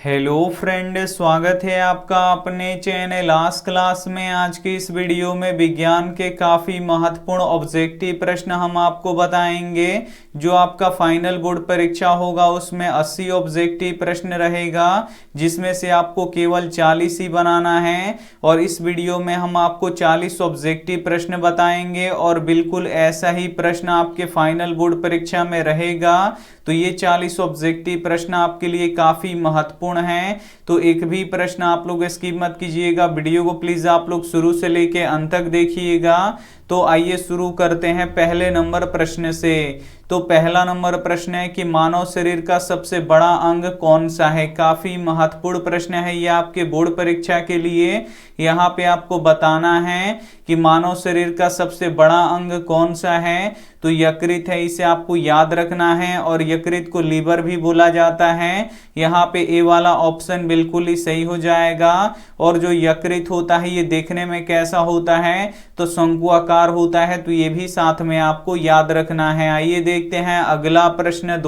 Hello friend, स्वागत है आपका अपने चैनल आज क्लास में। आज की इस वीडियो में विज्ञान के काफ़ी महत्वपूर्ण ऑब्जेक्टिव प्रश्न हम आपको बताएंगे। जो आपका फाइनल बोर्ड परीक्षा होगा उसमें 80 ऑब्जेक्टिव प्रश्न रहेगा, जिसमें से आपको केवल 40 ही बनाना है। और इस वीडियो में हम आपको 40 ऑब्जेक्टिव प्रश्न बताएंगे और बिल्कुल ऐसा ही प्रश्न आपके फाइनल बोर्ड परीक्षा में रहेगा। तो ये 40 ऑब्जेक्टिव प्रश्न आपके लिए काफ़ी महत्वपूर्ण हैं, तो एक भी प्रश्न आप लोग स्किप मत कीजिएगा। वीडियो को प्लीज़ आप लोग शुरू से लेके अंत तक देखिएगा। तो आइए शुरू करते हैं पहले नंबर प्रश्न से। तो पहला नंबर प्रश्न है कि मानव शरीर का सबसे बड़ा अंग कौन सा है। काफी महत्वपूर्ण प्रश्न है ये आपके बोर्ड परीक्षा के लिए। यहाँ पे आपको बताना है कि मानव शरीर का सबसे बड़ा अंग कौन सा है। तो यकृत है, इसे आपको याद रखना है। और यकृत को लीवर भी बोला जाता है। यहाँ पे ए वाला ऑप्शन बिल्कुल ही सही हो जाएगा। और जो यकृत होता है ये देखने में कैसा होता है, तो शंकु आकार होता है। तो ये भी साथ में आपको याद रखना है। आइए देखते हैं अगला प्रश्न।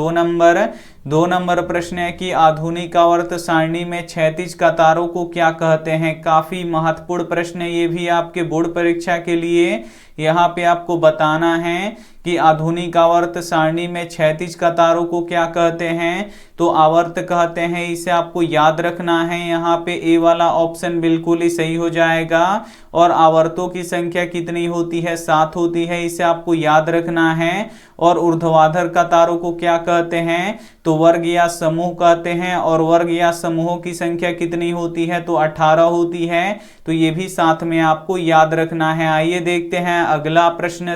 दो नंबर प्रश्न है कि आधुनिक आवर्त सारणी में क्षैतिज कतारों को क्या कहते हैं। काफी महत्वपूर्ण प्रश्न है ये भी आपके बोर्ड परीक्षा के लिए। यहाँ पे आपको बताना है कि आधुनिक आवर्त सारणी में क्षैतिज कतारों को क्या कहते हैं। तो आवर्त कहते हैं, इसे आपको याद रखना है। यहाँ पे ए वाला ऑप्शन बिल्कुल ही सही हो जाएगा। और आवर्तों की संख्या कितनी होती है, 7 होती है, इसे आपको याद रखना है। और ऊर्ध्वाधर कतारों को क्या कहते हैं, तो वर्ग या समूह कहते हैं। और वर्ग या समूहों की संख्या कितनी होती है, तो 18 होती है। तो ये भी साथ में आपको याद रखना है। आइए देखते हैं अगला प्रश्न।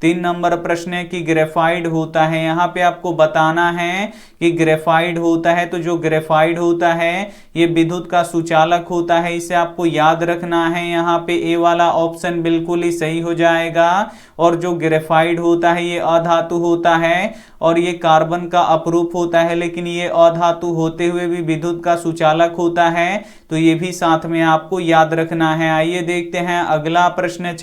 3 नंबर प्रश्न है कि ग्रेफाइट होता है। यहाँ पे आपको बताना है कि ग्रेफाइट होता है। तो जो ग्रेफाइट होता है ये विद्युत का सुचालक होता है, इसे आपको याद रखना है। यहाँ पे ए वाला ऑप्शन बिल्कुल ही सही हो जाएगा। और जो ग्रेफाइट होता है ये अधातु होता है और ये कार्बन का अपरूप होता है, लेकिन ये अधातु होते हुए भी विद्युत का सुचालक होता है। तो ये भी साथ में आपको याद रखना है। आइए देखते हैं अगला प्रश्न।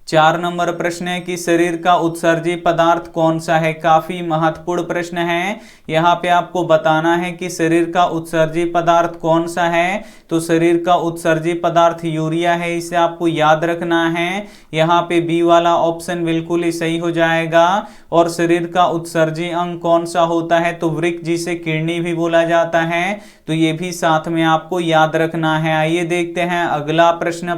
4 नंबर प्रश्न है कि शरीर का उत्सर्जी पदार्थ कौन सा है। काफी महत्वपूर्ण प्रश्न है। यहाँ पे आपको बताना है कि शरीर का उत्सर्जी पदार्थ कौन सा है। तो शरीर का उत्सर्जी पदार्थ यूरिया है, इसे आपको याद रखना है। यहाँ पे बी वाला ऑप्शन बिल्कुल ही सही हो जाएगा। और शरीर का उत्सर्जी अंग कौन सा होता है, तो वृक्क, जिसे किडनी भी बोला जाता है। तो ये भी साथ में आपको याद रखना है। आइए देखते हैं अगला प्रश्न।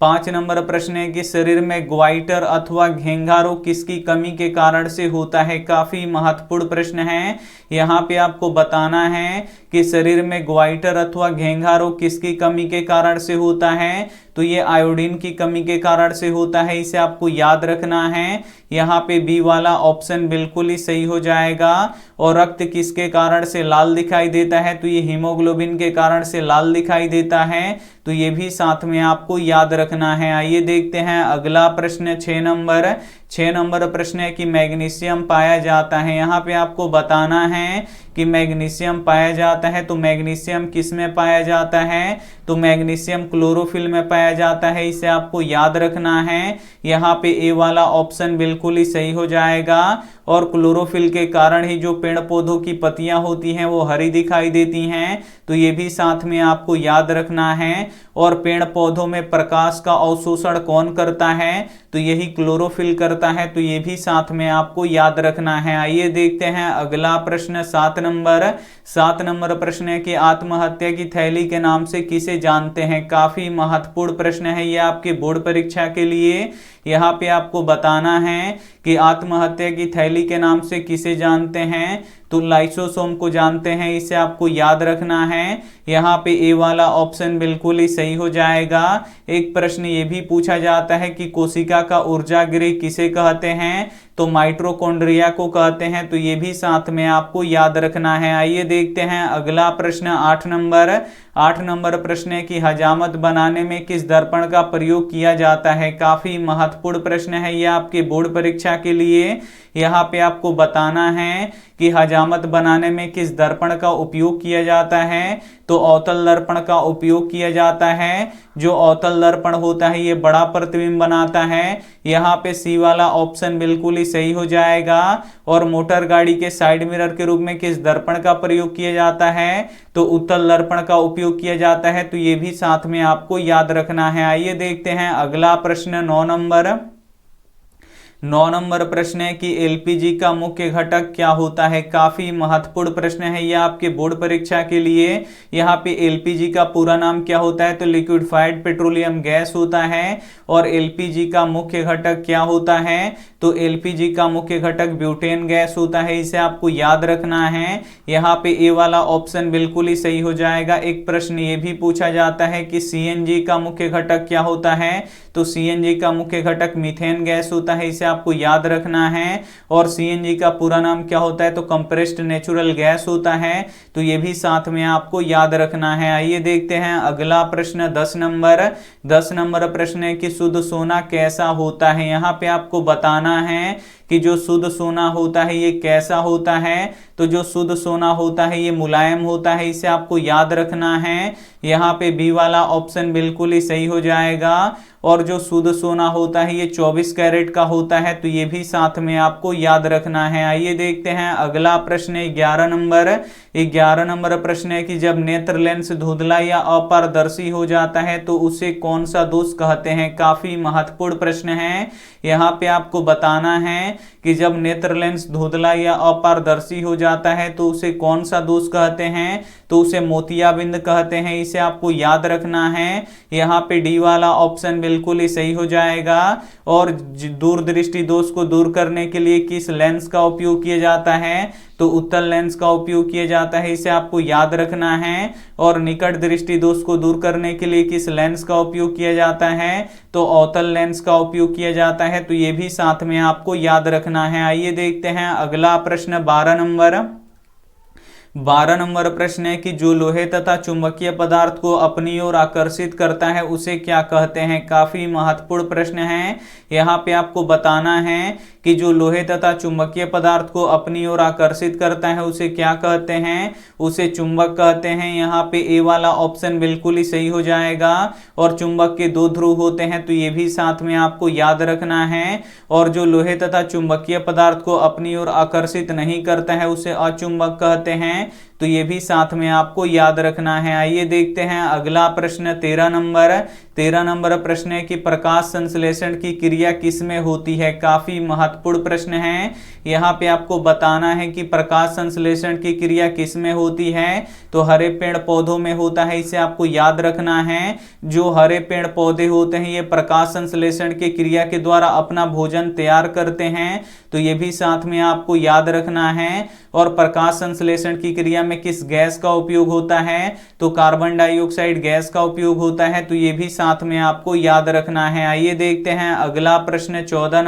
5 नंबर प्रश्न है कि शरीर में ग्वाइटर अथवा घेंघा रोग किसकी कमी के कारण से होता है। काफी महत्वपूर्ण प्रश्न है। यहाँ पे आपको बताना है कि शरीर में ग्वाइटर अथवा घेंघा रोग किसकी कमी के कारण से होता है। तो ये आयोडीन की कमी के कारण से होता है, इसे आपको याद रखना है। यहाँ पे बी वाला ऑप्शन बिल्कुल ही सही हो जाएगा। और रक्त किसके कारण से लाल दिखाई देता है, तो ये हीमोग्लोबिन के कारण से लाल दिखाई देता है। तो ये भी साथ में आपको याद रखना है। आइए देखते हैं अगला प्रश्न। 6 नंबर प्रश्न है कि मैग्नीशियम पाया जाता है। यहाँ पे आपको बताना है कि मैग्नीशियम पाया जाता है। तो मैग्नीशियम किस में पाया जाता है, तो मैग्नीशियम क्लोरोफिल में पाया जाता है, इसे आपको याद रखना है। यहाँ पे ए वाला ऑप्शन बिल्कुल ही सही हो जाएगा। और क्लोरोफिल के कारण ही जो पेड़ पौधों की पत्तियां होती हैं वो हरी दिखाई देती हैं। तो ये भी साथ में आपको याद रखना है। और पेड़ पौधों में प्रकाश का अवशोषण कौन करता है, तो यही क्लोरोफिल करता है। तो ये भी साथ में आपको याद रखना है। आइए देखते हैं अगला प्रश्न। 7 नंबर प्रश्न है कि आत्महत्या की थैली के नाम से किसे जानते हैं। काफी महत्वपूर्ण प्रश्न है ये आपके बोर्ड परीक्षा के लिए। यहाँ पे आपको बताना है कि आत्महत्या की थैली के नाम से किसे जानते हैं, तो लाइसोसोम को जानते हैं, इसे आपको याद रखना है। यहाँ पे ए वाला ऑप्शन बिल्कुल ही सही हो जाएगा। एक प्रश्न ये भी पूछा जाता है कि कोशिका का ऊर्जा गृह किसे कहते हैं, तो माइटोकॉन्ड्रिया को कहते हैं। तो ये भी साथ में आपको याद रखना है। आइए देखते हैं अगला प्रश्न। 8 नंबर प्रश्न है कि हजामत बनाने में किस दर्पण का प्रयोग किया जाता है। काफी महत्वपूर्ण प्रश्न है यह आपके बोर्ड परीक्षा के लिए। यहाँ पे आपको बताना है कि हजामत बनाने में किस दर्पण का उपयोग किया जाता है, तो अवतल दर्पण का उपयोग किया जाता है। जो अवतल दर्पण होता है ये बड़ा प्रतिबिंब बनाता है। यहाँ पे सी वाला ऑप्शन बिल्कुल ही सही हो जाएगा। और मोटर गाड़ी के साइड मिरर के रूप में किस दर्पण का प्रयोग किया जाता है, तो उत्तल दर्पण का उपयोग किया जाता है। तो ये भी साथ में आपको याद रखना है। आइए देखते हैं अगला प्रश्न 9 नंबर प्रश्न है कि एलपीजी का मुख्य घटक क्या होता है। काफी महत्वपूर्ण प्रश्न है यह आपके बोर्ड परीक्षा के लिए। यहाँ पे एलपीजी का पूरा नाम क्या होता है, तो लिक्विफाइड पेट्रोलियम गैस होता है। और एलपीजी का मुख्य घटक क्या होता है, तो एलपीजी का मुख्य घटक ब्यूटेन गैस होता है। इसे आपको याद रखना है। यहाँ पे ए वाला ऑप्शन बिल्कुल ही सही हो जाएगा। एक प्रश्न ये भी पूछा जाता है कि सीएनजी का मुख्य घटक क्या होता है, तो सीएनजी का मुख्य घटक मीथेन गैस होता है। इसे आपको याद रखना है। और सीएनजी का पूरा नाम क्या होता है, तो कंप्रेस्ड नेचुरल गैस होता है। तो ये भी साथ में आपको याद रखना है। आइए देखते हैं अगला प्रश्न 10 नंबर प्रश्न है कि शुद्ध सोना कैसा होता है। यहाँ पे आपको बताना है कि जो शुद्ध सोना होता है ये कैसा होता है, तो जो शुद्ध सोना होता है ये मुलायम होता है। इसे आपको याद रखना है। यहाँ पे बी वाला ऑप्शन बिल्कुल ही सही हो जाएगा। और जो शुद्ध सोना होता है ये 24 कैरेट का होता है। तो ये भी साथ में आपको याद रखना है। आइए देखते हैं अगला प्रश्न 11 नंबर प्रश्न है कि जब नेत्र लेंस धुंधला या अपारदर्शी हो जाता है तो उसे कौन सा दोष कहते हैं। काफी महत्वपूर्ण प्रश्न है। यहाँ पे आपको बताना है कि जब नेत्र लेंस धुंधला या अपारदर्शी हो जाता है तो उसे कौन सा दोष कहते हैं, तो उसे मोतियाबिंद कहते हैं। इसे आपको याद रखना है। यहाँ पे डी वाला ऑप्शन बिल्कुल ही सही हो जाएगा। और दूरदृष्टि दोष को दूर करने के लिए किस लेंस का उपयोग किया जाता है, तो उत्तल लेंस का उपयोग किया जाता है। इसे आपको याद रखना है। और निकट दृष्टि दोष को दूर करने के लिए किस लेंस का उपयोग किया जाता है, तो अवतल लेंस का उपयोग किया जाता है। तो ये भी साथ में आपको याद रखना है। आइए देखते हैं अगला प्रश्न 12 नंबर प्रश्न है कि जो लोहे तथा चुंबकीय पदार्थ को अपनी ओर आकर्षित करता है उसे क्या कहते हैं। काफी महत्वपूर्ण प्रश्न है। यहाँ पे आपको बताना है कि जो लोहे तथा चुंबकीय पदार्थ को अपनी ओर आकर्षित करता है उसे क्या कहते हैं, उसे चुंबक कहते हैं। यहाँ पे ए वाला ऑप्शन बिल्कुल ही सही हो जाएगा। और चुंबक के दो ध्रुव होते हैं। तो ये भी साथ में आपको याद रखना है। और जो लोहे तथा चुंबकीय पदार्थ को अपनी ओर आकर्षित नहीं करता है उसे अचुंबक कहते हैं। तो ये भी साथ में आपको याद रखना है। आइए देखते हैं अगला प्रश्न 13 नंबर प्रश्न है कि प्रकाश संश्लेषण की क्रिया किसमें होती है। काफी महत्वपूर्ण प्रश्न है। यहाँ पे आपको बताना है कि प्रकाश संश्लेषण की क्रिया किसमें होती है, तो हरे पेड़ पौधों में होता है। इसे आपको याद रखना है। जो हरे पेड़ पौधे होते हैं ये प्रकाश संश्लेषण की क्रिया के द्वारा अपना भोजन तैयार करते हैं। तो ये भी साथ में आपको याद रखना है। और प्रकाश संश्लेषण की क्रिया में किस गैस का उपयोग होता है, तो कार्बन डाइऑक्साइड गैस का उपयोग होता है। तो ये भी साथ में आपको याद रखना है। आइए देखते हैं अगला प्रश्न 14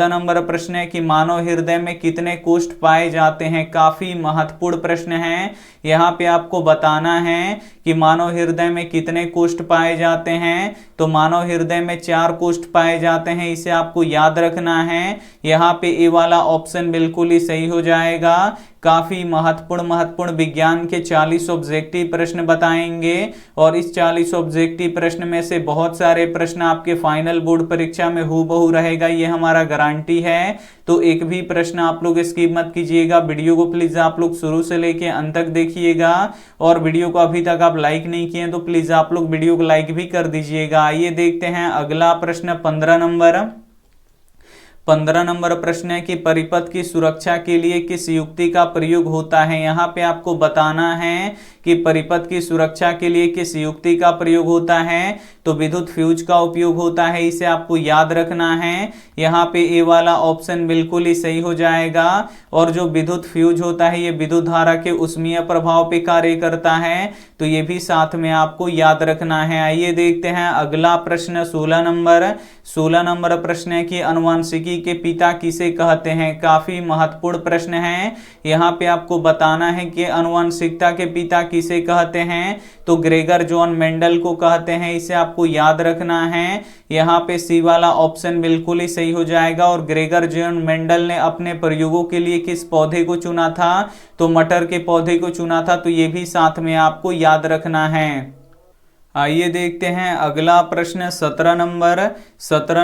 नंबर प्रश्न है कि मानव हृदय में कितने कोष्ठ पाए जाते हैं। काफी महत्वपूर्ण प्रश्न है। यहाँ पे आपको बताना है कि मानव हृदय में कितने कोष्ठ पाए जाते हैं, तो मानव हृदय में 4 कोष्ठ पाए जाते हैं। इसे आपको याद रखना है। यहाँ पे ए वाला ऑप्शन बिल्कुल ही सही हो जाएगा। काफी महत्वपूर्ण विज्ञान के 40 ऑब्जेक्टिव प्रश्न बताएंगे। और इस 40 ऑब्जेक्टिव प्रश्न में से बहुत सारे प्रश्न आपके फाइनल बोर्ड परीक्षा में हूबहू रहेगा, ये हमारा गारंटी है। तो एक भी प्रश्न आप लोग स्किप मत कीजिएगा। वीडियो को प्लीज आप लोग शुरू से लेके अंत तक देखिएगा। और वीडियो को अभी तक आप लाइक नहीं किए तो प्लीज आप लोग वीडियो को लाइक भी कर दीजिएगा। आइए देखते हैं अगला प्रश्न 15 नंबर प्रश्न है कि परिपथ की सुरक्षा के लिए किस युक्ति का प्रयोग होता है। यहाँ पे आपको बताना है कि परिपथ की सुरक्षा के लिए किस युक्ति का प्रयोग होता है, तो विद्युत फ्यूज का उपयोग होता है। इसे आपको याद रखना है। यहाँ पे ए वाला ऑप्शन बिल्कुल ही सही हो जाएगा। और जो विद्युत फ्यूज होता है ये विद्युत धारा के उष्मीय प्रभाव पे कार्य करता है। तो ये भी साथ में आपको याद रखना है। आइए देखते हैं अगला प्रश्न 16 नंबर प्रश्न है कि अनुवांशिकी के पिता किसे कहते हैं। काफी महत्वपूर्ण प्रश्न है। यहाँ पे आपको बताना है कि अनुवांशिकता के पिता किसे कहते हैं, तो ग्रेगर जॉन मेंडल को कहते हैं, इसे आपको याद रखना है। यहाँ पे सी वाला ऑप्शन बिल्कुल ही सही हो जाएगा। और ग्रेगर जॉन मेंडल ने अपने प्रयोगों के लिए किस पौधे को चुना था, तो मटर के पौधे को चुना था, तो ये भी साथ में आपको याद रखना है। आइए देखते हैं अगला प्रश्न 17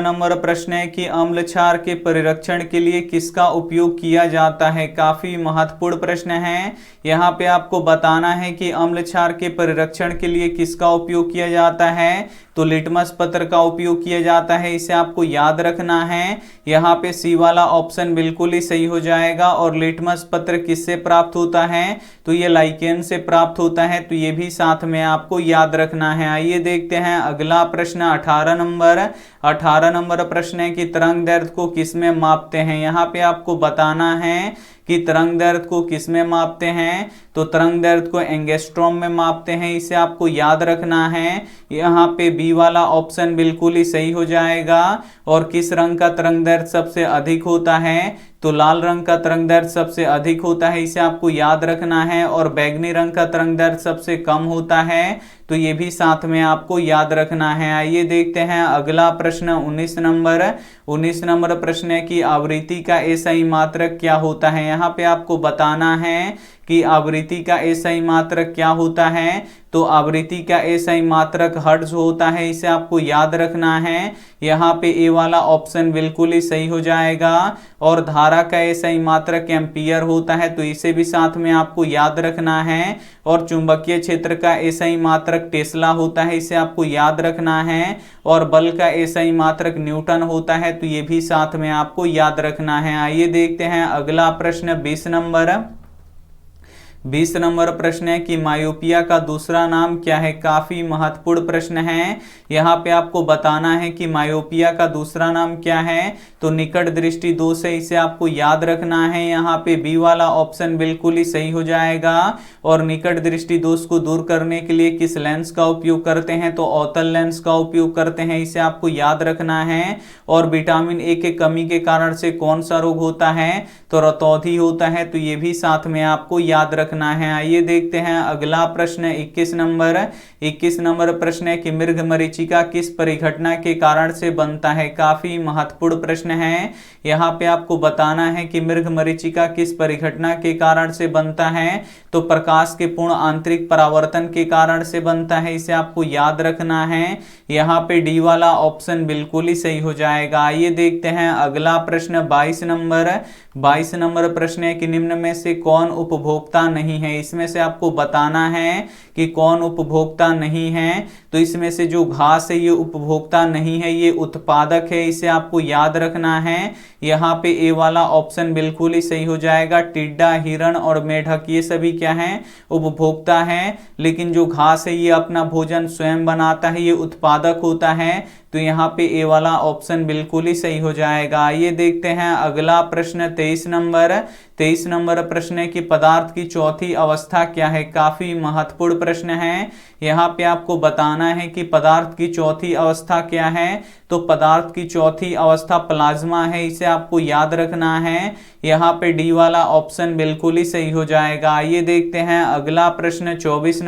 नंबर प्रश्न है कि अम्ल क्षार के परिरक्षण के लिए किसका उपयोग किया जाता है। काफी महत्वपूर्ण प्रश्न है। यहाँ पे आपको बताना है कि अम्ल क्षार के परिरक्षण के लिए किसका उपयोग किया जाता है, तो लिटमस पत्र का उपयोग किया जाता है, इसे आपको याद रखना है। यहाँ पे सी वाला ऑप्शन बिल्कुल ही सही हो जाएगा। और लिटमस पत्र किससे प्राप्त होता है, तो ये लाइकेन से प्राप्त होता है, तो ये भी साथ में आपको याद रखना है। आइए देखते हैं अगला प्रश्न 18 नंबर प्रश्न है कि तरंग दैर्ध्य को किस में मापते हैं। यहाँ पे आपको बताना है कि तरंग दैर्ध्य को किस में मापते हैं, तो तरंग दैर्ध्य को एंगस्ट्रॉम में मापते हैं, इसे आपको याद रखना है। यहाँ पे बी वाला ऑप्शन बिल्कुल ही सही हो जाएगा। और किस रंग का तरंग दैर्ध्य सबसे अधिक होता है, तो लाल रंग का तरंग दैर्ध्य सबसे अधिक होता है, इसे आपको याद रखना है। और बैगनी रंग का तरंग दैर्ध्य सबसे कम होता है, तो ये भी साथ में आपको याद रखना है। आइए देखते हैं अगला प्रश्न 19 नंबर प्रश्न है कि आवृत्ति का एसआई मात्रक क्या होता है। यहाँ पे आपको बताना है कि आवृत्ति का एसआई मात्रक क्या होता है, तो आवृत्ति का एसआई मात्रक हर्ट्ज होता है, इसे आपको याद रखना है। यहाँ पे ए वाला ऑप्शन बिल्कुल ही सही हो जाएगा। और धारा का एसआई मात्रक एम्पियर होता है, तो इसे भी साथ में आपको याद रखना है। और चुंबकीय क्षेत्र का एसआई मात्रक टेस्ला होता है, इसे आपको याद रखना है। और बल का एसआई मात्रक न्यूटन होता है, तो ये भी साथ में आपको याद रखना है। आइए देखते हैं अगला प्रश्न 20 नंबर प्रश्न है कि मायोपिया का दूसरा नाम क्या है। काफी महत्वपूर्ण प्रश्न है। यहाँ पे आपको बताना है कि मायोपिया का दूसरा नाम क्या है, तो निकट दृष्टि दोष है, इसे आपको याद रखना है। यहाँ पे बी वाला ऑप्शन बिल्कुल ही सही हो जाएगा। और निकट दृष्टि दोष को दूर करने के लिए किस लेंस का उपयोग करते हैं, तो अवतल लेंस का उपयोग करते हैं, इसे आपको याद रखना है। और विटामिन ए के कमी के कारण से कौन सा रोग होता है, तो रतौंधी होता है, तो ये भी साथ में आपको याद रखना है। आइए देखते हैं अगला प्रश्न 21 नंबर प्रश्न है कि मृग मरीचिका किस परिघटना के कारण से बनता है। काफी महत्वपूर्ण प्रश्न है। यहाँ पे आपको बताना है कि मृग मरीचिका किस परिघटना के कारण से बनता है, तो प्रकाश के पूर्ण आंतरिक परावर्तन के कारण से बनता है, इसे आपको याद रखना है। यहाँ पे डी वाला ऑप्शन बिल्कुल ही सही हो जाएगा। आइए देखते हैं अगला प्रश्न 22 नंबर प्रश्न है कि निम्न में से कौन उपभोक्ता नहीं है। इसमें से आपको बताना है कि कौन उपभोक्ता नहीं है, तो इसमें से जो घास है ये उपभोक्ता नहीं है, ये उत्पादक है, इसे आपको याद रखना है। यहाँ पे ए वाला ऑप्शन बिल्कुल ही सही हो जाएगा। टिड्डा, हिरण और मेढक ये सभी क्या हैं, उपभोक्ता हैं। लेकिन जो घास है ये अपना भोजन स्वयं बनाता है, ये उत्पादक होता है, तो यहाँ पे ए वाला ऑप्शन बिल्कुल ही सही हो जाएगा। आइए देखते हैं अगला प्रश्न 23 नंबर प्रश्न है कि पदार्थ की चौथी अवस्था क्या है। काफी महत्वपूर्ण प्रश्न है। यहाँ पे आपको बताना है कि पदार्थ की चौथी अवस्था क्या है, तो पदार्थ की चौथी अवस्था प्लाज्मा है, इसे आपको याद रखना है। यहाँ पे डी वाला ऑप्शन बिल्कुल ही सही हो जाएगा। आइए देखते हैं अगला प्रश्न 24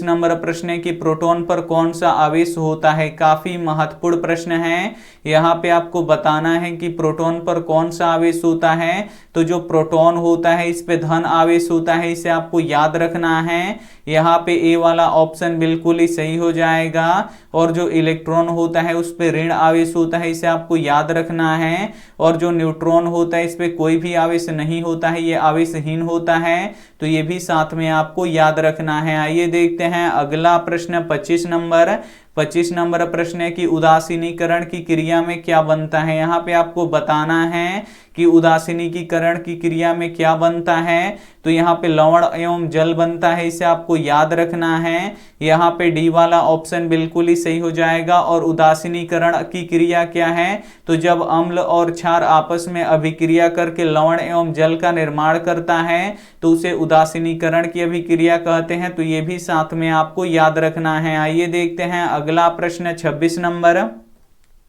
नंबर प्रश्न है कि प्रोटॉन पर कौन सा आवेश होता है। काफी महत्वपूर्ण प्रश्न है। यहाँ पे आपको बताना है कि प्रोटॉन पर कौन सा आवेश होता है, तो जो प्रोटॉन होता है इस पे धन आवेश होता है, इसे आपको याद रखना है। यहाँ पे ए वाला ऑप्शन बिल्कुल ही सही हो जाएगा। और जो इलेक्ट्रॉन होता है उस पे ऋण आवेश होता है, इसे आपको याद रखना है। और जो न्यूट्रॉन होता है इस पे कोई भी आवेश नहीं होता है, ये आवेशहीन होता है, तो ये भी साथ में आपको याद रखना है। आइए देखते हैं अगला प्रश्न 25 नंबर प्रश्न है कि उदासीनीकरण की क्रिया में क्या बनता है। यहाँ पे आपको बताना है कि उदासीनीकरण की क्रिया में क्या बनता है, तो यहाँ पे लवण एवं जल बनता है, इसे आपको याद रखना है। यहाँ पे डी वाला ऑप्शन बिल्कुल ही सही हो जाएगा। और उदासीनीकरण की क्रिया क्या है, तो जब अम्ल और क्षार आपस में अभिक्रिया करके लवण एवं जल का निर्माण करता है, तो उसे उदासीनीकरण की अभिक्रिया कहते हैं, तो ये भी साथ में आपको याद रखना है। आइए देखते हैं अगला प्रश्न 26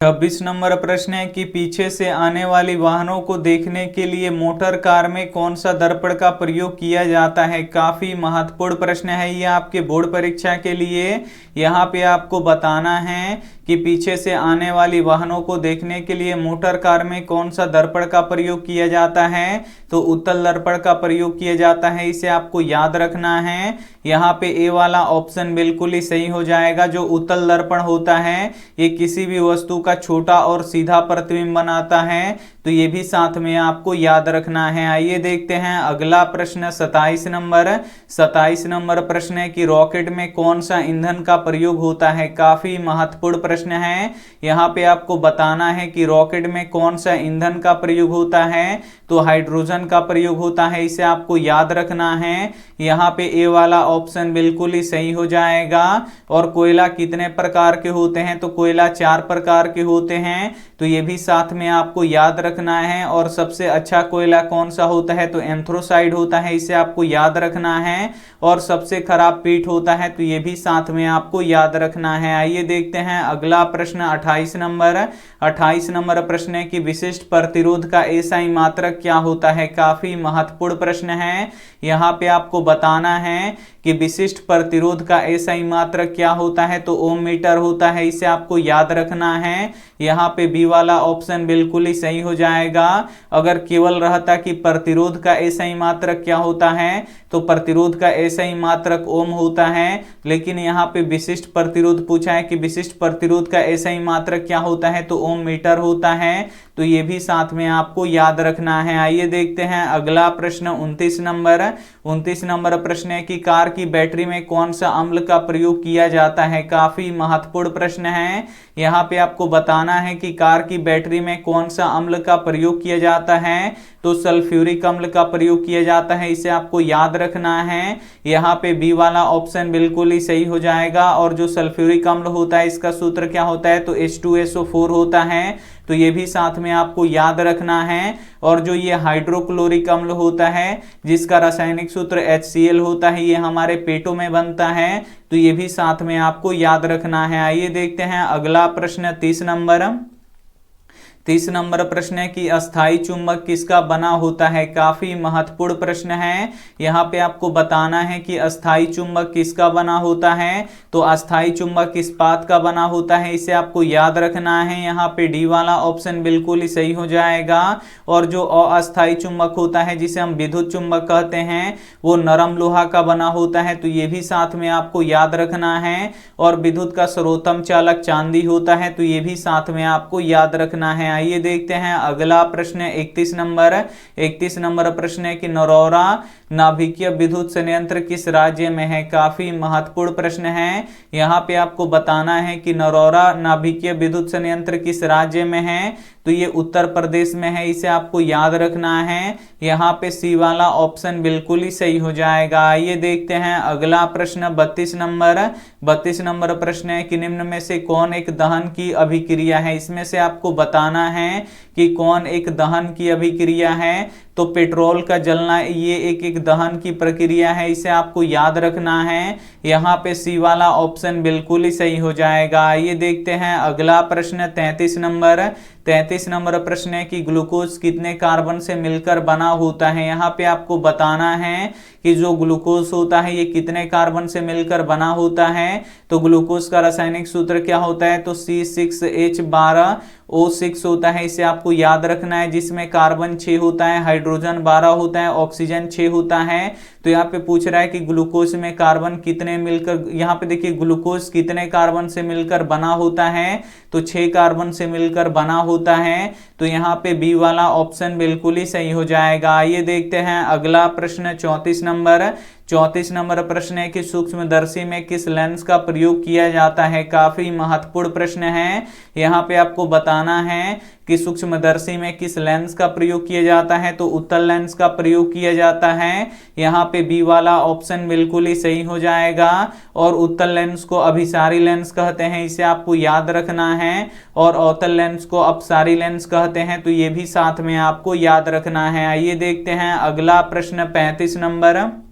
26 नंबर प्रश्न है कि पीछे से आने वाली वाहनों को देखने के लिए मोटर कार में कौन सा दर्पण का प्रयोग किया जाता है। काफी महत्वपूर्ण प्रश्न है ये आपके बोर्ड परीक्षा के लिए। यहाँ पे आपको बताना है कि पीछे से आने वाली वाहनों को देखने के लिए मोटर कार में कौन सा दर्पण का प्रयोग किया जाता है, तो उत्तल दर्पण का प्रयोग किया जाता है, इसे आपको याद रखना है। यहाँ पे ए वाला ऑप्शन बिल्कुल ही सही हो जाएगा। जो उत्तल दर्पण होता है ये किसी भी वस्तु का छोटा और सीधा प्रतिबिंब बनाता है, तो ये भी साथ में आपको याद रखना है। आइए देखते हैं अगला प्रश्न 27 नंबर। 27 नंबर प्रश्न है कि रॉकेट में कौन सा ईंधन का प्रयोग होता है। काफी महत्वपूर्ण प्रश्न है। यहाँ पे आपको बताना है कि रॉकेट में कौन सा ईंधन का प्रयोग होता है, तो हाइड्रोजन का प्रयोग होता है, इसे आपको याद रखना है। यहाँ पे ए वाला ऑप्शन बिल्कुल ही सही हो जाएगा। और कोयला कितने प्रकार के होते हैं, तो कोयला 4 प्रकार के होते हैं, तो ये भी साथ में आपको याद रखना है। और सबसे अच्छा कोयला कौन सा होता है, तो एंथ्रोसाइड होता है, इसे आपको याद रखना है। और सबसे खराब पीट होता है, तो ये भी साथ में आपको याद रखना है। आइए देखते हैं अगला प्रश्न 28 नंबर। 28 नंबर प्रश्न है कि विशिष्ट प्रतिरोध का एसआई मात्रक क्या होता है। काफी महत्वपूर्ण प्रश्न है। यहाँ पे आपको बताना है कि विशिष्ट प्रतिरोध का एसआई मात्रक क्या होता है, तो ओम मीटर होता है, इसे आपको याद रखना है। यहाँ पे बी वाला ऑप्शन बिल्कुल ही सही हो जाएगा। अगर केवल रहता कि प्रतिरोध का एसआई मात्रक क्या होता है, तो प्रतिरोध का एसआई मात्रक ओम होता है, लेकिन यहाँ पे विशिष्ट प्रतिरोध पूछा है कि विशिष्ट प्रतिरोध का एसआई मात्रक क्या होता है, तो ओम मीटर होता है, तो ये भी साथ में आपको याद रखना है। आइए देखते हैं अगला प्रश्न 29 नंबर। 29 नंबर प्रश्न है कि कार की बैटरी में कौन सा अम्ल का प्रयोग किया जाता है। काफी महत्वपूर्ण प्रश्न है। यहाँ पे आपको बताना है कि कार की बैटरी में कौन सा अम्ल का प्रयोग किया जाता है, तो सल्फ्यूरिक अम्ल का प्रयोग किया जाता है, इसे आपको याद रखना है। यहाँ पे बी वाला ऑप्शन बिल्कुल ही सही हो जाएगा। और जो सल्फ्यूरिक अम्ल होता है इसका सूत्र क्या होता है, तो H2SO4 होता है, तो ये भी साथ में आपको याद रखना है। और जो ये हाइड्रोक्लोरिक अम्ल होता है जिसका रासायनिक सूत्र HCl होता है, ये हमारे पेटों में बनता है, तो ये भी साथ में आपको याद रखना है। आइए देखते हैं अगला प्रश्न 30 नंबर। 30 नंबर प्रश्न है कि अस्थाई चुंबक किसका बना होता है। काफी महत्वपूर्ण प्रश्न है। यहाँ पे आपको बताना है कि अस्थाई चुंबक किसका बना होता है, तो अस्थाई चुंबक इस्पात का बना होता है, इसे आपको याद रखना है। यहाँ पे डी वाला ऑप्शन बिल्कुल ही सही हो जाएगा। और जो अस्थाई चुंबक होता है जिसे हम विद्युत चुंबक कहते हैं, वो नरम लोहा का बना होता है, तो ये भी साथ में आपको याद रखना है। और विद्युत का सर्वोत्तम चालक चांदी होता है, तो ये भी साथ में आपको याद रखना है। आइए देखते हैं अगला प्रश्न 31 नंबर। 31 नंबर प्रश्न है कि नरौरा नाभिकीय विद्युत संयंत्र किस राज्य में है। काफी महत्वपूर्ण प्रश्न है। यहाँ पे आपको बताना है कि नरौरा नाभिकीय विद्युत संयंत्र किस राज्य में है, तो ये उत्तर प्रदेश में है, इसे आपको याद रखना है। यहाँ पे सी वाला ऑप्शन बिल्कुल ही सही हो जाएगा। आइए देखते हैं अगला प्रश्न 32 नंबर। 32 नंबर प्रश्न है कि निम्न में से कौन एक दहन की अभिक्रिया है। इसमें से आपको बताना है कि कौन एक दहन की अभिक्रिया है, तो पेट्रोल का जलना ये एक दहन की प्रक्रिया है, इसे आपको याद रखना है। यहाँ पे सी वाला ऑप्शन बिल्कुल ही सही हो जाएगा। आइए देखते हैं अगला प्रश्न 33 नंबर। 33 नंबर प्रश्न है कि ग्लूकोज कितने कार्बन से मिलकर बना होता है। यहाँ पे आपको बताना है कि जो ग्लूकोज होता है ये कितने कार्बन से मिलकर बना होता है, तो ग्लूकोज का रासायनिक सूत्र क्या होता है, तो C6H12O6 होता है, इसे आपको याद रखना है, जिसमें कार्बन 6 होता है, हाइड्रोजन 12 होता है, ऑक्सीजन 6 होता है। तो यहाँ पे पूछ रहा है कि ग्लूकोज में कार्बन कितने मिलकर, यहाँ पे देखिए ग्लूकोज कितने कार्बन से मिलकर बना होता है, तो 6 कार्बन से मिलकर बना होता है, तो यहाँ पे बी वाला ऑप्शन बिल्कुल ही सही हो जाएगा। आइए देखते हैं अगला प्रश्न 34 नंबर। 34 नंबर प्रश्न है कि सूक्ष्मदर्शी में किस लेंस का प्रयोग किया जाता है। काफी महत्वपूर्ण प्रश्न है। यहाँ पे आपको बताना है कि सूक्ष्मदर्शी में किस लेंस का प्रयोग किया जाता है, तो उत्तल लेंस का प्रयोग किया जाता है। यहाँ पे बी वाला ऑप्शन बिल्कुल ही सही हो जाएगा। और उत्तल लेंस को अभिसारी लेंस कहते हैं, इसे आपको याद रखना है। और अवतल लेंस को अपसारी लेंस कहते हैं, तो ये भी साथ में आपको याद रखना है। आइए देखते हैं अगला प्रश्न 35 नंबर।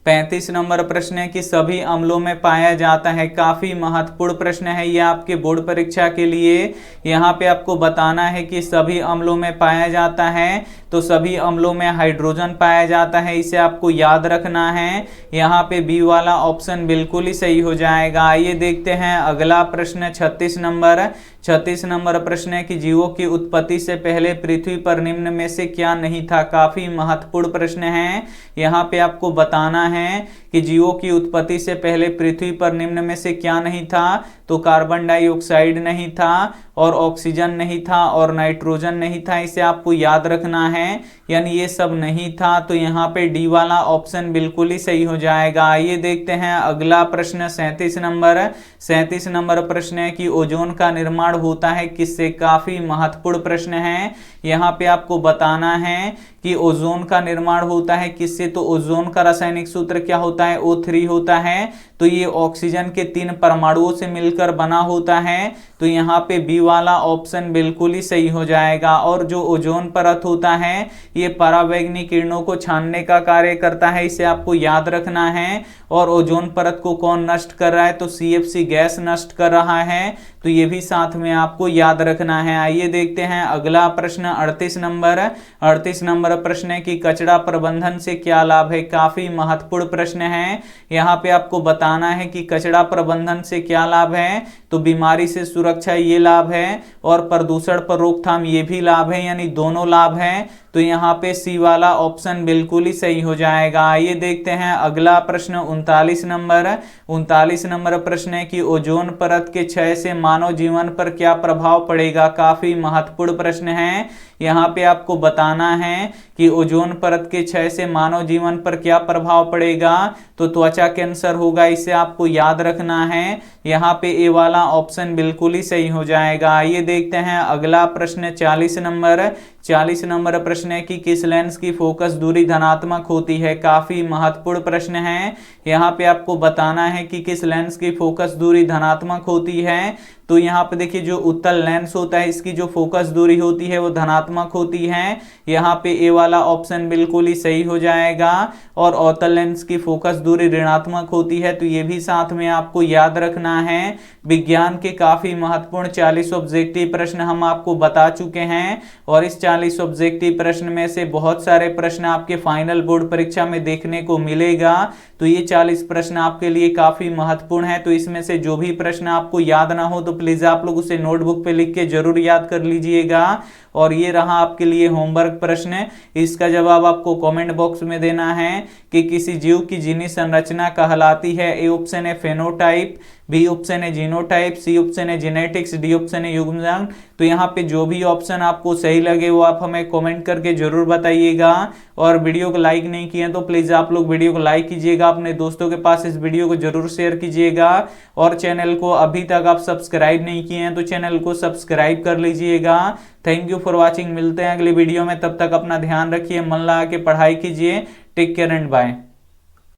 35 नंबर प्रश्न है कि सभी अम्लों में पाया जाता है। काफी महत्वपूर्ण प्रश्न है ये आपके बोर्ड परीक्षा के लिए। यहाँ पे आपको बताना है कि सभी अम्लों में पाया जाता है, तो सभी अम्लों में हाइड्रोजन पाया जाता है, इसे आपको याद रखना है। यहाँ पे बी वाला ऑप्शन बिल्कुल ही सही हो जाएगा। आइए देखते हैं अगला प्रश्न 36 नंबर। 36 नंबर प्रश्न है कि जीवों की उत्पत्ति से पहले पृथ्वी पर निम्न में से क्या नहीं था। काफी महत्वपूर्ण प्रश्न है। यहाँ पे आपको बताना है कि जीवों की उत्पत्ति से पहले पृथ्वी पर निम्न में से क्या नहीं था। तो कार्बन डाइऑक्साइड नहीं था, और ऑक्सीजन नहीं था, और नाइट्रोजन नहीं था, इसे आपको याद रखना है। यानी ये सब नहीं था, तो यहाँ पे डी वाला ऑप्शन बिल्कुल ही सही हो जाएगा। आइए देखते हैं अगला प्रश्न 37 नंबर। 37 नंबर प्रश्न है कि ओजोन का निर्माण होता है किससे। काफी महत्वपूर्ण प्रश्न है। यहाँ पे आपको बताना है कि ओजोन का निर्माण होता है किससे। तो ओजोन का रासायनिक सूत्र क्या होता है, O3 होता है। तो ये ऑक्सीजन के 3 परमाणुओं से मिलकर बना होता है। तो यहाँ पे बी वाला ऑप्शन बिल्कुल ही सही हो जाएगा। और जो ओजोन परत होता है ये परावैंगनी किरणों को छानने का कार्य करता है, इसे आपको याद रखना है। और ओजोन परत को कौन नष्ट कर रहा है, तो CFC गैस नष्ट कर रहा है, तो ये भी साथ में आपको याद रखना है। आइए देखते हैं अगला प्रश्न 38 नंबर। 38 नंबर प्रश्न है कि कचरा प्रबंधन से क्या लाभ है। काफी महत्वपूर्ण प्रश्न है। यहाँ पे आपको बताना है कि कचरा प्रबंधन से क्या लाभ है। तो बीमारी से सुरक्षा ये लाभ है, और प्रदूषण पर रोकथाम ये भी लाभ है, यानी दोनों लाभ हैं। तो यहाँ पे सी वाला ऑप्शन बिल्कुल ही सही हो जाएगा। आइए देखते हैं अगला प्रश्न 39 नंबर। 39 नंबर प्रश्न है कि ओजोन परत के क्षय से मानव जीवन पर क्या प्रभाव पड़ेगा। काफी महत्वपूर्ण प्रश्न है। यहाँ पे आपको बताना है कि ओजोन परत के क्षय से मानव जीवन पर क्या प्रभाव पड़ेगा। तो त्वचा कैंसर होगा, इसे आपको याद रखना है। यहाँ पे ए वाला ऑप्शन बिल्कुल ही सही हो जाएगा। आइए देखते हैं अगला प्रश्न 40 नंबर। 40 नंबर प्रश्न है कि किस लेंस की फोकस दूरी धनात्मक होती है। काफी महत्वपूर्ण प्रश्न है। यहाँ पे आपको बताना है कि किस लेंस की फोकस दूरी धनात्मक होती है। तो यहाँ पे देखिए जो उत्तल लेंस होता है इसकी जो फोकस दूरी होती है वो धनात्मक होती है। यहाँ पे ए वाला ऑप्शन बिल्कुल ही सही हो जाएगा। और अवतल लेंस की फोकस दूरी ऋणात्मक होती है, तो ये भी साथ में आपको याद रखना है। विज्ञान के काफी महत्वपूर्ण 40 ऑब्जेक्टिव प्रश्न हम आपको बता चुके हैं, और इस 40 ऑब्जेक्टिव प्रश्न में से बहुत सारे प्रश्न आपके फाइनल बोर्ड परीक्षा में देखने को मिलेगा। तो ये 40 प्रश्न आपके लिए काफी महत्वपूर्ण है। तो इसमें से जो भी प्रश्न आपको याद ना हो तो प्लीज आप लोग उसे नोटबुक पे लिख के जरूर याद कर लीजिएगा। और ये रहा आपके लिए होमवर्क प्रश्न। इसका जवाब आपको कमेंट बॉक्स में देना है कि किसी जीव की जीनी संरचना कहलाती है। ए ऑप्शन है फेनोटाइप, बी ऑप्शन है जीनोटाइप, सी ऑप्शन है जेनेटिक्स, डी ऑप्शन है युग्मजांग। तो यहाँ पे जो भी ऑप्शन आपको सही लगे वो आप हमें कमेंट करके जरूर बताइएगा। और वीडियो को लाइक नहीं किए तो प्लीज आप लोग वीडियो को लाइक कीजिएगा, अपने दोस्तों के पास इस वीडियो को जरूर शेयर कीजिएगा। और चैनल को अभी तक आप सब्सक्राइब नहीं किए हैं तो चैनल को सब्सक्राइब कर लीजिएगा। Thank you for watching. मिलते हैं अगली वीडियो में, तब तक अपना ध्यान रखिए, मन लगा के पढ़ाई कीजिए। Take care and bye.